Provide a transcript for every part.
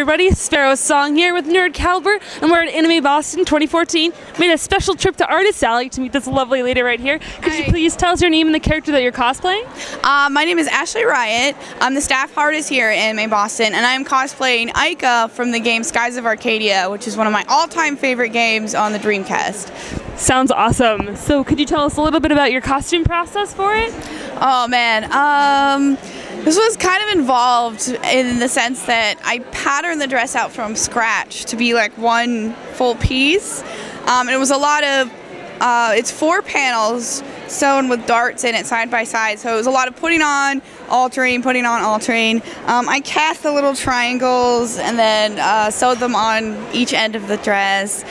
everybody, Sparrow's Song here with Nerd Caliber, and we're at Anime Boston 2014. Made a special trip to Artist Alley to meet this lovely lady right here. Could you please tell us your name and the character that you're cosplaying? My name is Ashley Riot. I'm the staff artist here at Anime Boston, and I'm cosplaying AIKA from the game Skies of Arcadia, which is one of my all-time favorite games on the Dreamcast. Sounds awesome. So could you tell us a little bit about your costume process for it? Oh man, this was kind of involved in the sense that I patterned the dress out from scratch to be like one full piece. And it was a lot of, it's 4 panels sewn with darts in it side by side. So it was a lot of putting on, altering, putting on, altering. I cast the little triangles and then sewed them on each end of the dress.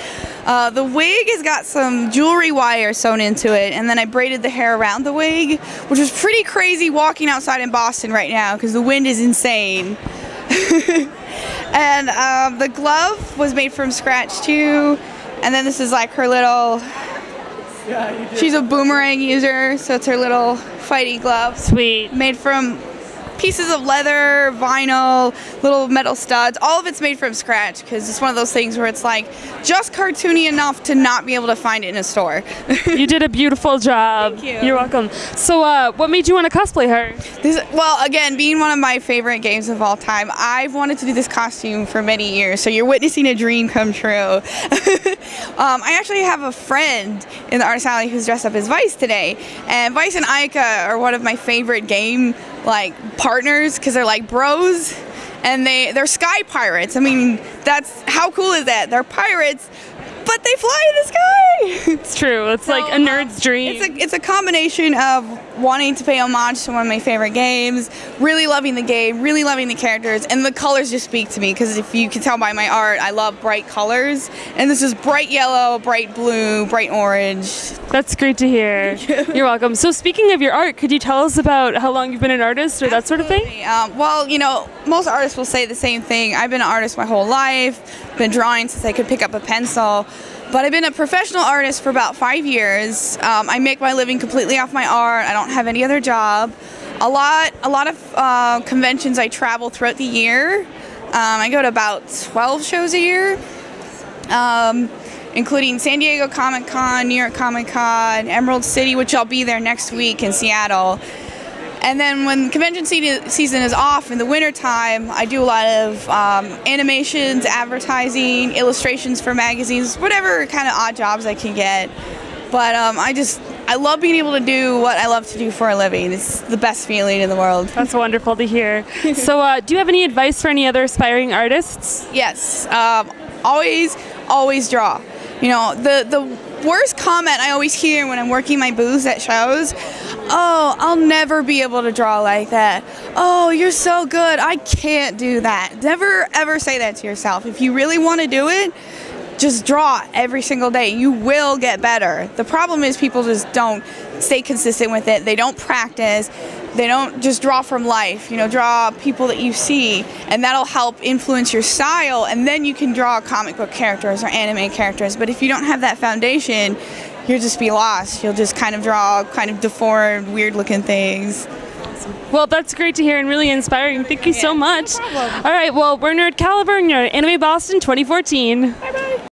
The wig has got some jewelry wire sewn into it, and then I braided the hair around the wig, which was pretty crazy walking outside in Boston right now because the wind is insane. And the glove was made from scratch too, and then this is like her little, she's a boomerang user, so it's her little fighting glove. Sweet. Made from pieces of leather, vinyl, little metal studs. All of it's made from scratch because it's one of those things where it's like just cartoony enough to not be able to find it in a store. You did a beautiful job. Thank you. You're welcome. So what made you want to cosplay her? Well, again, being one of my favorite games of all time, I've wanted to do this costume for many years, so you're witnessing a dream come true. I actually have a friend in the Artist Alley who's dressed up as Vice today, and Vice and AIKA are one of my favorite game partners because they're like bros, and they're sky pirates. I mean, that's how cool is that? They're pirates, but they fly in the sky. It's true. It's like a nerd's dream. It's a combination of wanting to pay homage to one of my favorite games, really loving the game, really loving the characters, and the colors just speak to me because if you can tell by my art, I love bright colors, and this is bright yellow, bright blue, bright orange. That's great to hear. You're welcome. So speaking of your art, could you tell us about how long you've been an artist or that sort of thing? Well, you know, most artists will say the same thing. I've been an artist my whole life, been drawing since I could pick up a pencil. But I've been a professional artist for about 5 years. I make my living completely off my art. I don't have any other job. A lot of conventions I travel throughout the year. I go to about 12 shows a year, including San Diego Comic-Con, New York Comic-Con, Emerald City, which I'll be there next week in Seattle. And then when convention season is off in the wintertime, I do a lot of animations, advertising, illustrations for magazines, whatever kind of odd jobs I can get. But I love being able to do what I love to do for a living. It's the best feeling in the world. That's wonderful to hear. So do you have any advice for any other aspiring artists? Yes, always draw. You know, the worst comment I always hear when I'm working my booths at shows, oh, I'll never be able to draw like that. Oh, you're so good. I can't do that. Never, ever say that to yourself. If you really want to do it, just draw every single day. You will get better. The problem is people just don't stay consistent with it. They don't practice. They don't just draw from life. You know, draw people that you see, and that'll help influence your style, and then you can draw comic book characters or anime characters. But if you don't have that foundation, you'll just be lost. You'll just kind of draw kind of deformed, weird-looking things. Well, that's great to hear and really inspiring. Thank you so much. No problem. All right, well, we're Nerd Caliber and you're at Anime Boston 2014. Bye-bye.